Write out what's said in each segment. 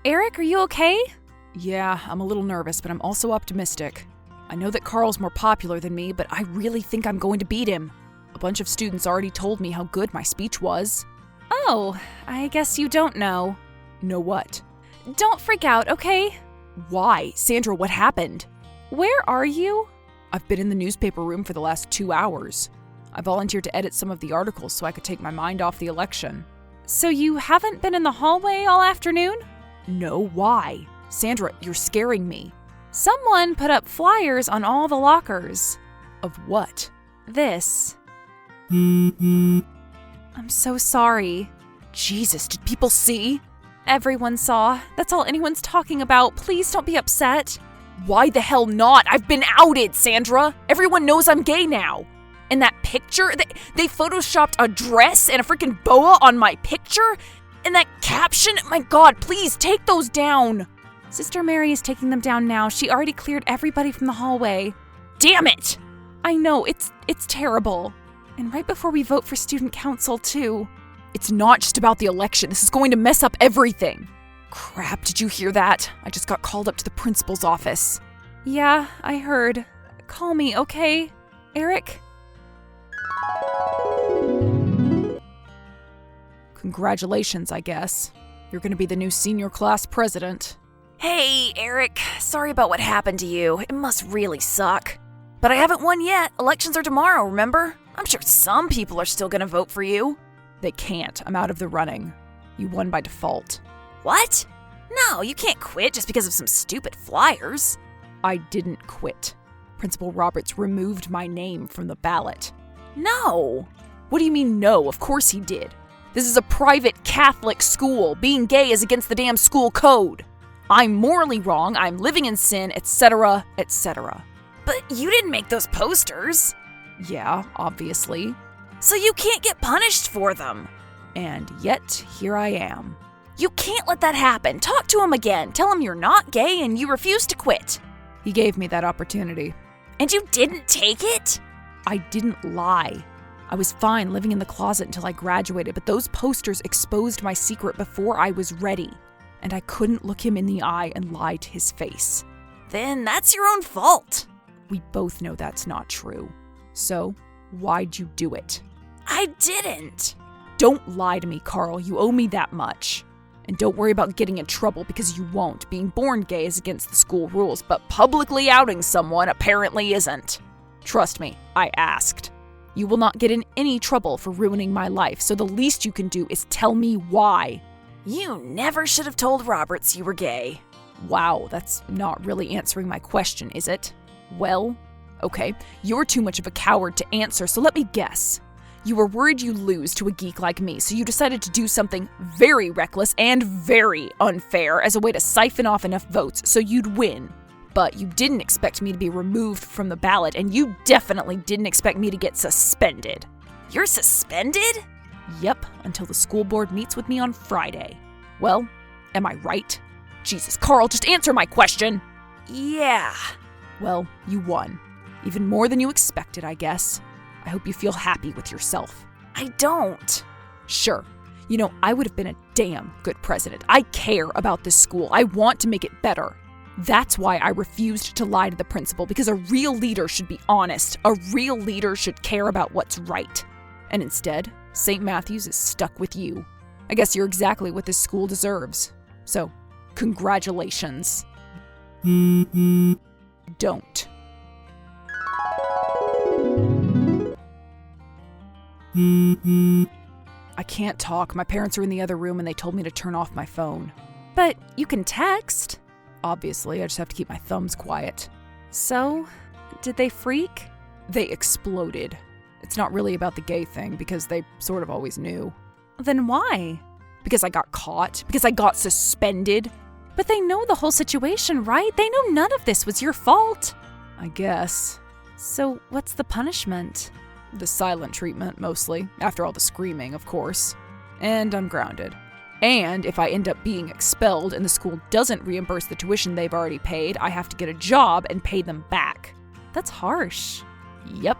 Eric, are you okay? Yeah, I'm a little nervous, but I'm also optimistic. I know that Carl's more popular than me, but I really think I'm going to beat him. A bunch of students already told me how good my speech was. Oh, I guess you don't know. Know what? Don't freak out, okay? Why? Sandra, what happened? Where are you? I've been in the newspaper room for the last 2 hours. I volunteered to edit some of the articles so I could take my mind off the election. So you haven't been in the hallway all afternoon? No, why? Sandra, you're scaring me. Someone put up flyers on all the lockers. Of what? This. I'm so sorry. Jesus, did people see? Everyone saw. That's all anyone's talking about. Please don't be upset. Why the hell not? I've been outed, Sandra. Everyone knows I'm gay now. And that picture, they photoshopped a dress and a freaking boa on my picture? And that caption, my God, please take those down. Sister Mary is taking them down now. She already cleared everybody from the hallway. Damn it! I know, it's terrible. And right before we vote for student council, too. It's not just about the election. This is going to mess up everything. Crap, did you hear that? I just got called up to the principal's office. Yeah, I heard. Call me, okay? Eric? Congratulations, I guess. You're going to be the new senior class president. Hey, Eric. Sorry about what happened to you. It must really suck. But I haven't won yet. Elections are tomorrow, remember? I'm sure some people are still going to vote for you. They can't. I'm out of the running. You won by default. What? No, you can't quit just because of some stupid flyers. I didn't quit. Principal Roberts removed my name from the ballot. No. What do you mean no? Of course he did. This is a private Catholic school. Being gay is against the damn school code. I'm morally wrong, I'm living in sin, etc., etc. But you didn't make those posters. Yeah, obviously. So you can't get punished for them. And yet, here I am. You can't let that happen. Talk to him again. Tell him you're not gay and you refuse to quit. He gave me that opportunity. And you didn't take it? I didn't lie. I was fine living in the closet until I graduated, but those posters exposed my secret before I was ready. And I couldn't look him in the eye and lie to his face. Then that's your own fault. We both know that's not true. So, why'd you do it? I didn't. Don't lie to me, Carl. You owe me that much. And don't worry about getting in trouble because you won't. Being born gay is against the school rules, but publicly outing someone apparently isn't. Trust me, I asked. You will not get in any trouble for ruining my life, so the least you can do is tell me why. You never should have told Roberts you were gay. Wow, that's not really answering my question, is it? Well, okay, you're too much of a coward to answer, so let me guess. You were worried you'd lose to a geek like me, so you decided to do something very reckless and very unfair as a way to siphon off enough votes so you'd win. But you didn't expect me to be removed from the ballot, and you definitely didn't expect me to get suspended. You're suspended? Yep, until the school board meets with me on Friday. Well, am I right? Jesus, Carl, just answer my question! Yeah. Well, you won. Even more than you expected, I guess. I hope you feel happy with yourself. I don't. Sure. You know, I would have been a damn good president. I care about this school. I want to make it better. That's why I refused to lie to the principal, because a real leader should be honest. A real leader should care about what's right. And instead, St. Matthew's is stuck with you. I guess you're exactly what this school deserves. So, congratulations. Don't. I can't talk. My parents are in the other room and they told me to turn off my phone. But you can text. Obviously, I just have to keep my thumbs quiet. So, did they freak? They exploded. It's not really about the gay thing because they sort of always knew. Then why? Because I got caught. Because I got suspended. But they know the whole situation, right? They know none of this was your fault. I guess. So, what's the punishment? The silent treatment, mostly. After all the screaming, of course. And I'm grounded. And if I end up being expelled and the school doesn't reimburse the tuition they've already paid, I have to get a job and pay them back. That's harsh. Yep.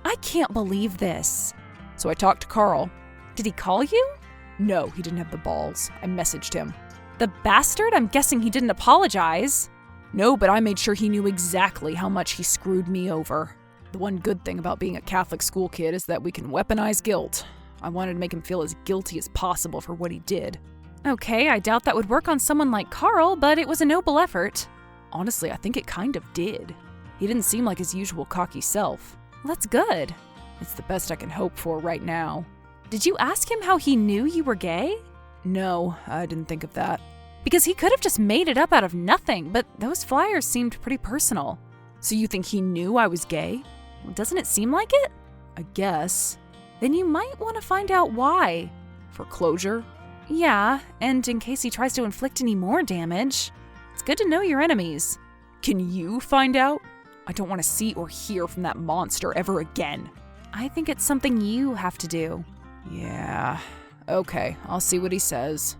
I can't believe this. So I talked to Carl. Did he call you? No, he didn't have the balls. I messaged him. The bastard? I'm guessing he didn't apologize. No, but I made sure he knew exactly how much he screwed me over. The one good thing about being a Catholic school kid is that we can weaponize guilt. I wanted to make him feel as guilty as possible for what he did. Okay, I doubt that would work on someone like Carl, but it was a noble effort. Honestly, I think it kind of did. He didn't seem like his usual cocky self. That's good. It's the best I can hope for right now. Did you ask him how he knew you were gay? No, I didn't think of that. Because he could have just made it up out of nothing, but those flyers seemed pretty personal. So you think he knew I was gay? Well, doesn't it seem like it? I guess. Then you might want to find out why. For closure? Yeah, and in case he tries to inflict any more damage. It's good to know your enemies. Can you find out? I don't want to see or hear from that monster ever again. I think it's something you have to do. Yeah. Okay, I'll see what he says.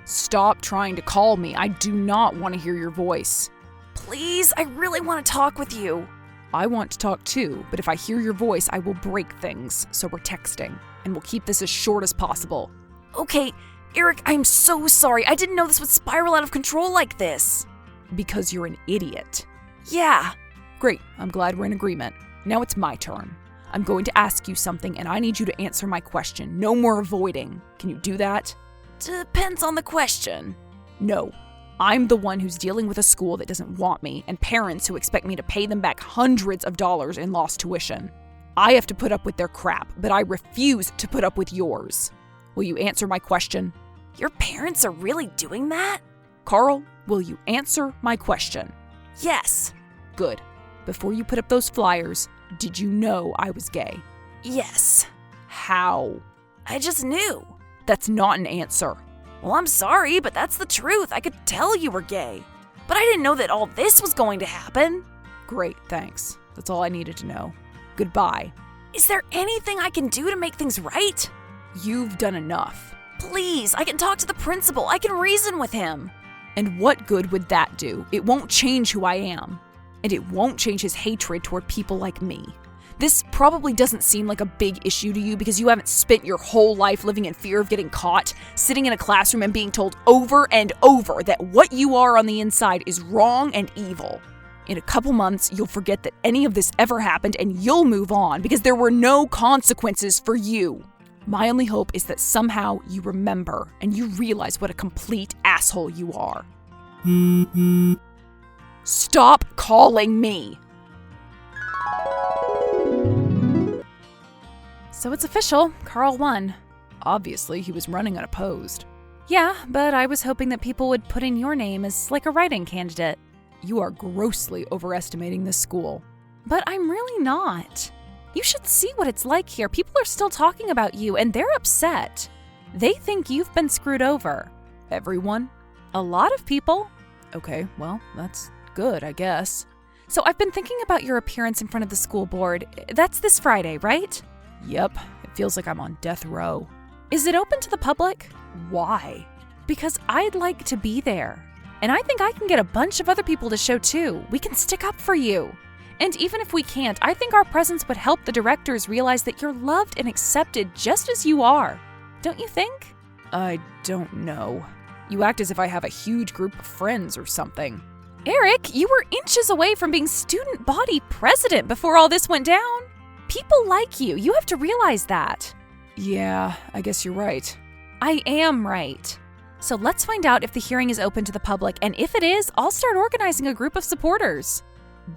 Stop trying to call me. I do not want to hear your voice. Please, I really want to talk with you. I want to talk too, but if I hear your voice, I will break things. So we're texting, and we'll keep this as short as possible. Okay, Eric, I'm so sorry. I didn't know this would spiral out of control like this. Because you're an idiot. Yeah. Great, I'm glad we're in agreement. Now it's my turn. I'm going to ask you something, and I need you to answer my question. No more avoiding. Can you do that? Depends on the question. No. I'm the one who's dealing with a school that doesn't want me, and parents who expect me to pay them back hundreds of dollars in lost tuition. I have to put up with their crap, but I refuse to put up with yours. Will you answer my question? Your parents are really doing that? Carl, will you answer my question? Yes. Good. Before you put up those flyers, did you know I was gay? Yes. How? I just knew. That's not an answer. Well, I'm sorry, but that's the truth. I could tell you were gay. But I didn't know that all this was going to happen. Great, thanks. That's all I needed to know. Goodbye. Is there anything I can do to make things right? You've done enough. Please, I can talk to the principal. I can reason with him. And what good would that do? It won't change who I am. And it won't change his hatred toward people like me. This probably doesn't seem like a big issue to you because you haven't spent your whole life living in fear of getting caught, sitting in a classroom and being told over and over that what you are on the inside is wrong and evil. In a couple months, you'll forget that any of this ever happened and you'll move on because there were no consequences for you. My only hope is that somehow you remember and you realize what a complete asshole you are. Stop calling me! So it's official. Carl won. Obviously, he was running unopposed. Yeah, but I was hoping that people would put in your name as like a write-in candidate. You are grossly overestimating this school. But I'm really not. You should see what it's like here. People are still talking about you, and they're upset. They think you've been screwed over. Everyone? A lot of people. Okay, well, that's good, I guess. So I've been thinking about your appearance in front of the school board. That's this Friday, right? Yep, it feels like I'm on death row. Is it open to the public? Why? Because I'd like to be there. And I think I can get a bunch of other people to show too. We can stick up for you. And even if we can't, I think our presence would help the directors realize that you're loved and accepted just as you are. Don't you think? I don't know. You act as if I have a huge group of friends or something. Eric, you were inches away from being student body president before all this went down. People like you. You have to realize that. Yeah, I guess you're right. I am right. So let's find out if the hearing is open to the public, and if it is, I'll start organizing a group of supporters.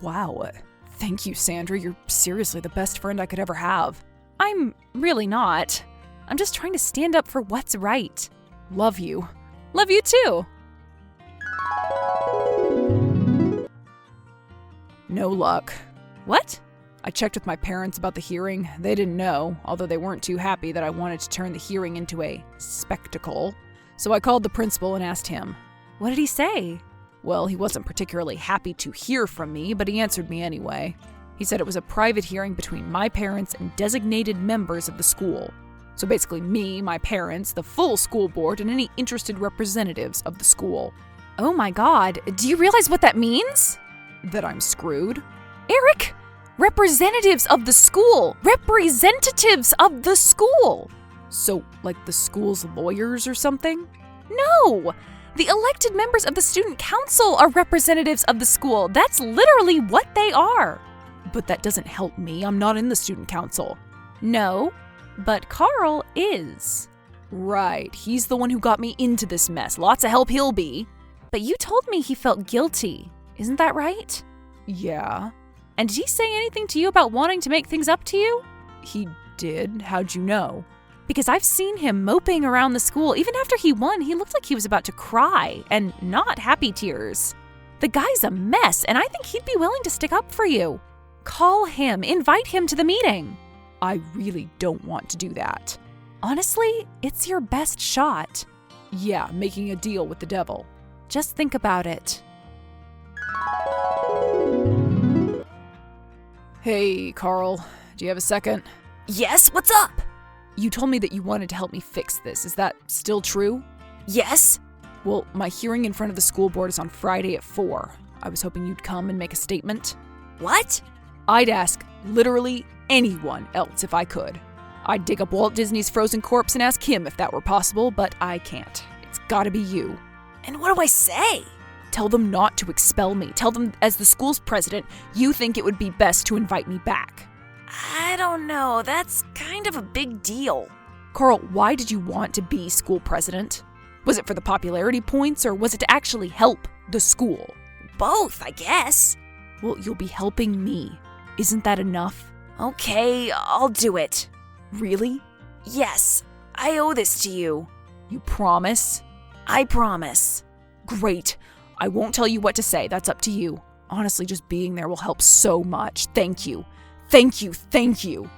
Wow. Thank you, Sandra. You're seriously the best friend I could ever have. I'm really not. I'm just trying to stand up for what's right. Love you. Love you too. No luck. What? I checked with my parents about the hearing. They didn't know, although they weren't too happy that I wanted to turn the hearing into a spectacle. So I called the principal and asked him. What did he say? Well, he wasn't particularly happy to hear from me, but he answered me anyway. He said it was a private hearing between my parents and designated members of the school. So basically me, my parents, the full school board, and any interested representatives of the school. Oh my God, do you realize what that means? That I'm screwed? Eric, Representatives of the school! Representatives of the school! So, like the school's lawyers or something? No! The elected members of the student council are representatives of the school. That's literally what they are. But that doesn't help me. I'm not in the student council. No, but Carl is. Right, he's the one who got me into this mess. Lots of help he'll be. But you told me he felt guilty. Isn't that right? Yeah. And did he say anything to you about wanting to make things up to you? He did? How'd you know? Because I've seen him moping around the school. Even after he won, he looked like he was about to cry, and not happy tears. The guy's a mess, and I think he'd be willing to stick up for you. Call him, invite him to the meeting. I really don't want to do that. Honestly, it's your best shot. Yeah, making a deal with the devil. Just think about it. Hey, Carl, do you have a second? Yes, what's up? You told me that you wanted to help me fix this. Is that still true? Yes? Well, my hearing in front of the school board is on Friday at 4. I was hoping you'd come and make a statement. What? I'd ask literally anyone else if I could. I'd dig up Walt Disney's frozen corpse and ask him if that were possible, but I can't. It's gotta be you. And what do I say? Tell them not to expel me. Tell them, as the school's president, you think it would be best to invite me back. I don't know, that's kind of a big deal. Carl, why did you want to be school president? Was it for the popularity points, or was it to actually help the school? Both, I guess. Well, you'll be helping me. Isn't that enough? Okay, I'll do it. Really? Yes, I owe this to you. You promise? I promise. Great. I won't tell you what to say. That's up to you. Honestly, just being there will help so much. Thank you. Thank you. Thank you.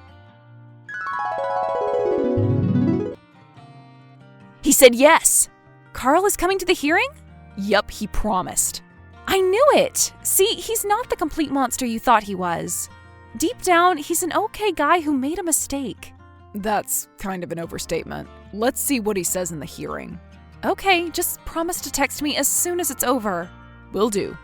He said yes. Carl is coming to the hearing? Yup, he promised. I knew it. See, he's not the complete monster you thought he was. Deep down, he's an okay guy who made a mistake. That's kind of an overstatement. Let's see what he says in the hearing. Okay, just promise to text me as soon as it's over. Will do.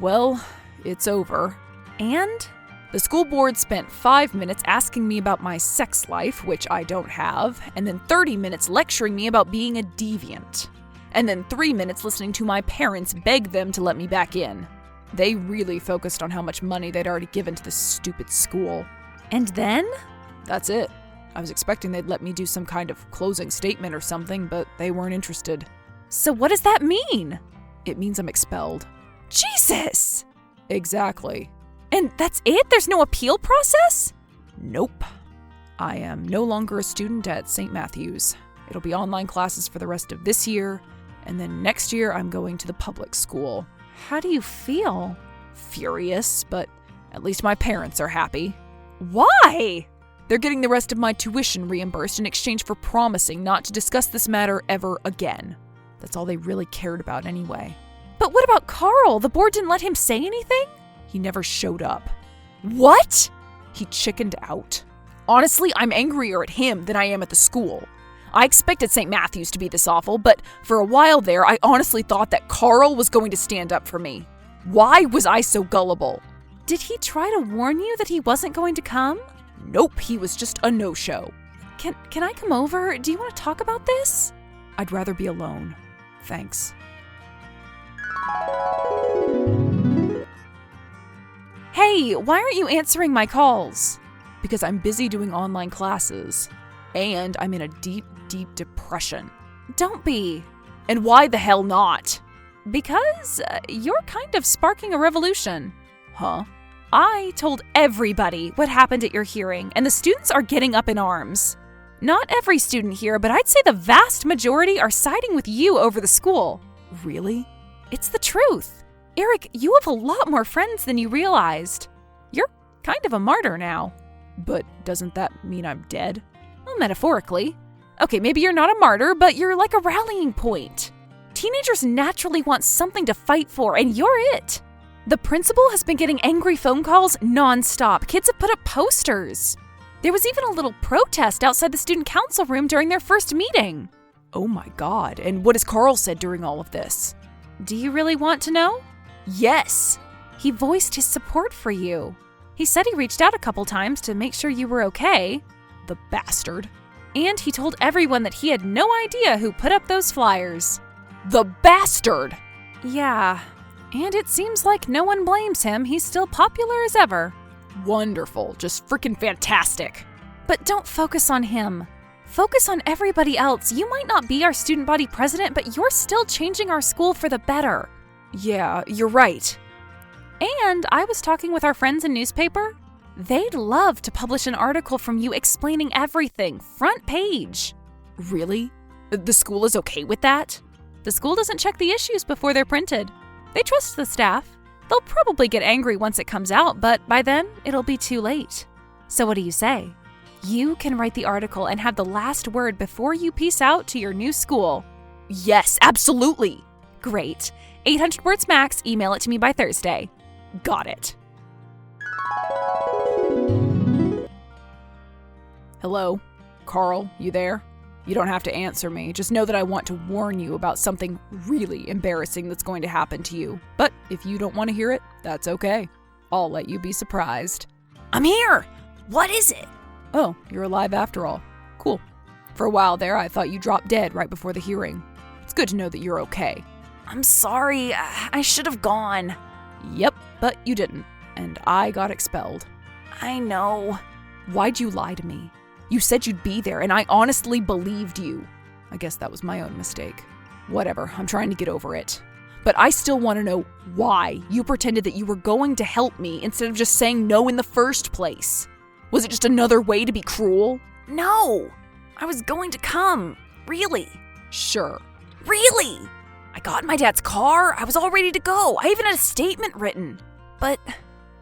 Well, it's over. And? The school board spent 5 minutes asking me about my sex life, which I don't have, and then 30 minutes lecturing me about being a deviant. And then 3 minutes listening to my parents beg them to let me back in. They really focused on how much money they'd already given to this stupid school. And then? That's it. I was expecting they'd let me do some kind of closing statement or something, but they weren't interested. So what does that mean? It means I'm expelled. Jesus! Exactly. And that's it? There's no appeal process? Nope. I am no longer a student at St. Matthew's. It'll be online classes for the rest of this year, and then next year I'm going to the public school. How do you feel? Furious, but at least my parents are happy. Why? They're getting the rest of my tuition reimbursed in exchange for promising not to discuss this matter ever again. That's all they really cared about anyway. But what about Carl? The board didn't let him say anything? He never showed up. What? He chickened out. Honestly, I'm angrier at him than I am at the school. I expected St. Matthew's to be this awful, but for a while there, I honestly thought that Carl was going to stand up for me. Why was I so gullible? Did he try to warn you that he wasn't going to come? Nope, he was just a no-show. Can I come over? Do you want to talk about this? I'd rather be alone. Thanks. Hey, why aren't you answering my calls? Because I'm busy doing online classes. And I'm in a deep, deep depression. Don't be. And why the hell not? Because you're kind of sparking a revolution. Huh? I told everybody what happened at your hearing, and the students are getting up in arms. Not every student here, but I'd say the vast majority are siding with you over the school. Really? It's the truth. Eric, you have a lot more friends than you realized. You're kind of a martyr now. But doesn't that mean I'm dead? Well, metaphorically. Okay, maybe you're not a martyr, but you're like a rallying point. Teenagers naturally want something to fight for, and you're it. The principal has been getting angry phone calls nonstop. Kids have put up posters. There was even a little protest outside the student council room during their first meeting. Oh my God, and what has Carl said during all of this? Do you really want to know? Yes. He voiced his support for you. He said he reached out a couple times to make sure you were okay. The bastard. And he told everyone that he had no idea who put up those flyers. The bastard! Yeah, and it seems like no one blames him. He's still popular as ever. Wonderful. Just freaking fantastic. But don't focus on him. Focus on everybody else. You might not be our student body president, but you're still changing our school for the better. Yeah, you're right. And I was talking with our friends in newspaper. They'd love to publish an article from you explaining everything, front page. Really? The school is okay with that? The school doesn't check the issues before they're printed. They trust the staff. They'll probably get angry once it comes out, but by then, it'll be too late. So what do you say? You can write the article and have the last word before you peace out to your new school. Yes, absolutely. Great. 800 words max. Email it to me by Thursday. Got it. Hello? Carl, you there? You don't have to answer me. Just know that I want to warn you about something really embarrassing that's going to happen to you. But if you don't want to hear it, that's okay. I'll let you be surprised. I'm here! What is it? Oh, you're alive after all. Cool. For a while there, I thought you dropped dead right before the hearing. It's good to know that you're okay. I'm sorry. I should have gone. Yep, but you didn't. And I got expelled. I know. Why'd you lie to me? You said you'd be there, and I honestly believed you. I guess that was my own mistake. Whatever, I'm trying to get over it. But I still want to know why you pretended that you were going to help me instead of just saying no in the first place. Was it just another way to be cruel? No! I was going to come. Really. Sure. Really! I got in my dad's car. I was all ready to go. I even had a statement written. But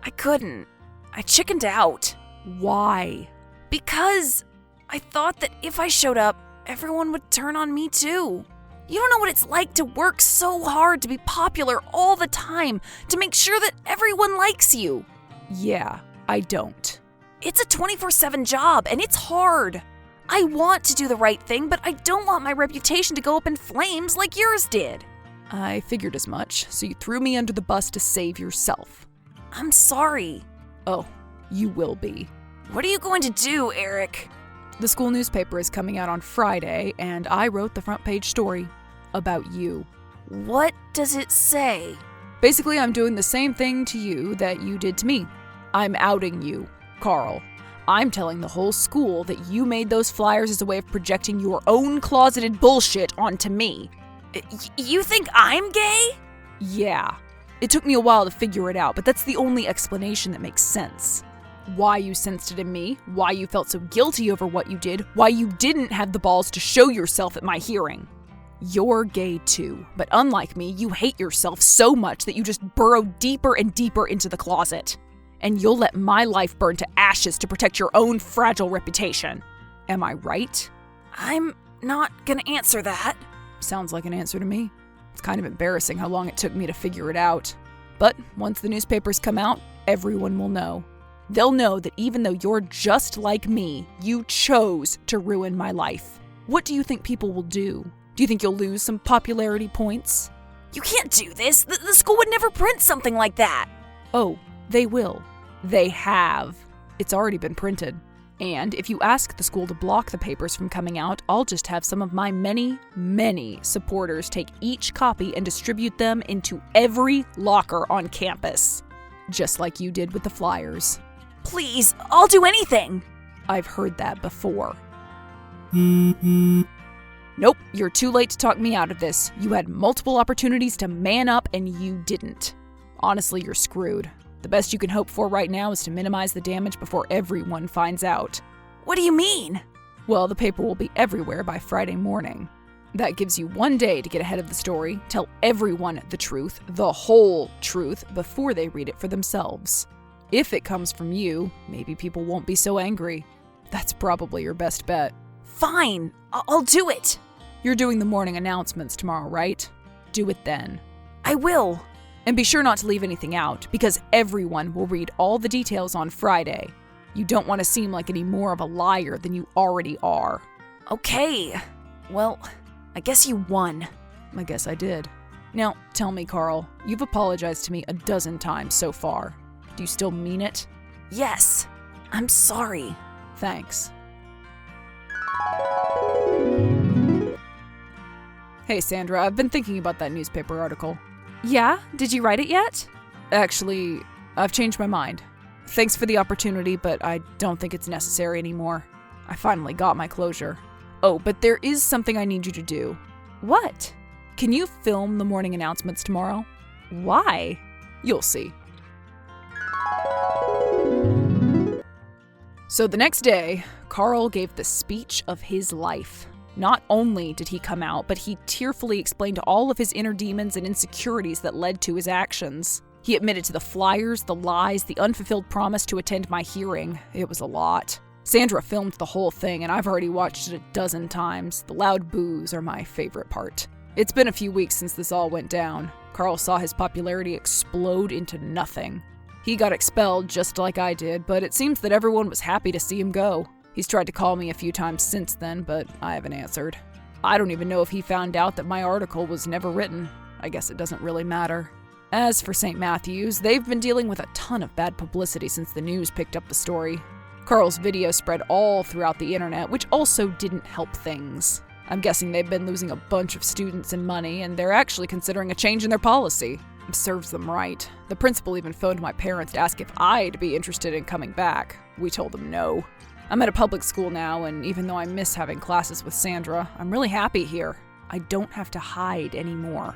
I couldn't. I chickened out. Why? Because I thought that if I showed up, everyone would turn on me too. You don't know what it's like to work so hard to be popular all the time, to make sure that everyone likes you. Yeah, I don't. It's a 24/7 job, and it's hard. I want to do the right thing, but I don't want my reputation to go up in flames like yours did. I figured as much, so you threw me under the bus to save yourself. I'm sorry. Oh, you will be. What are you going to do, Eric? The school newspaper is coming out on Friday, and I wrote the front page story about you. What does it say? Basically, I'm doing the same thing to you that you did to me. I'm outing you, Carl. I'm telling the whole school that you made those flyers as a way of projecting your own closeted bullshit onto me. You think I'm gay? Yeah. It took me a while to figure it out, but that's the only explanation that makes sense. Why you sensed it in me, why you felt so guilty over what you did, why you didn't have the balls to show yourself at my hearing. You're gay too, but unlike me, you hate yourself so much that you just burrow deeper and deeper into the closet. And you'll let my life burn to ashes to protect your own fragile reputation. Am I right? I'm not gonna answer that. Sounds like an answer to me. It's kind of embarrassing how long it took me to figure it out. But once the newspapers come out, everyone will know. They'll know that even though you're just like me, you chose to ruin my life. What do you think people will do? Do you think you'll lose some popularity points? You can't do this. The school would never print something like that. Oh, they will. They have. It's already been printed. And if you ask the school to block the papers from coming out, I'll just have some of my many, many supporters take each copy and distribute them into every locker on campus. Just like you did with the flyers. Please, I'll do anything. I've heard that before. Nope, you're too late to talk me out of this. You had multiple opportunities to man up and you didn't. Honestly, you're screwed. The best you can hope for right now is to minimize the damage before everyone finds out. What do you mean? Well, the paper will be everywhere by Friday morning. That gives you 1 day to get ahead of the story, tell everyone the truth, the whole truth, before they read it for themselves. If it comes from you, maybe people won't be so angry. That's probably your best bet. Fine, I'll do it. You're doing the morning announcements tomorrow, right? Do it then. I will. And be sure not to leave anything out, because everyone will read all the details on Friday. You don't want to seem like any more of a liar than you already are. Okay. Well, I guess you won. I guess I did. Now, tell me, Carl, you've apologized to me a dozen times so far. Do you still mean it? Yes, I'm sorry. Thanks. Hey, Sandra, I've been thinking about that newspaper article. Yeah? Did you write it yet? Actually, I've changed my mind. Thanks for the opportunity, but I don't think it's necessary anymore. I finally got my closure. Oh, but there is something I need you to do. What? Can you film the morning announcements tomorrow? Why? You'll see. So the next day, Carl gave the speech of his life. Not only did he come out, but he tearfully explained all of his inner demons and insecurities that led to his actions. He admitted to the flyers, the lies, the unfulfilled promise to attend my hearing. It was a lot. Sandra filmed the whole thing, and I've already watched it a dozen times. The loud boos are my favorite part. It's been a few weeks since this all went down. Carl saw his popularity explode into nothing. He got expelled just like I did, but it seems that everyone was happy to see him go. He's tried to call me a few times since then, but I haven't answered. I don't even know if he found out that my article was never written. I guess it doesn't really matter. As for St. Matthew's, they've been dealing with a ton of bad publicity since the news picked up the story. Carl's video spread all throughout the internet, which also didn't help things. I'm guessing they've been losing a bunch of students and money, and they're actually considering a change in their policy. It serves them right. The principal even phoned my parents to ask if I'd be interested in coming back. We told them no. I'm at a public school now, and even though I miss having classes with Sandra, I'm really happy here. I don't have to hide anymore.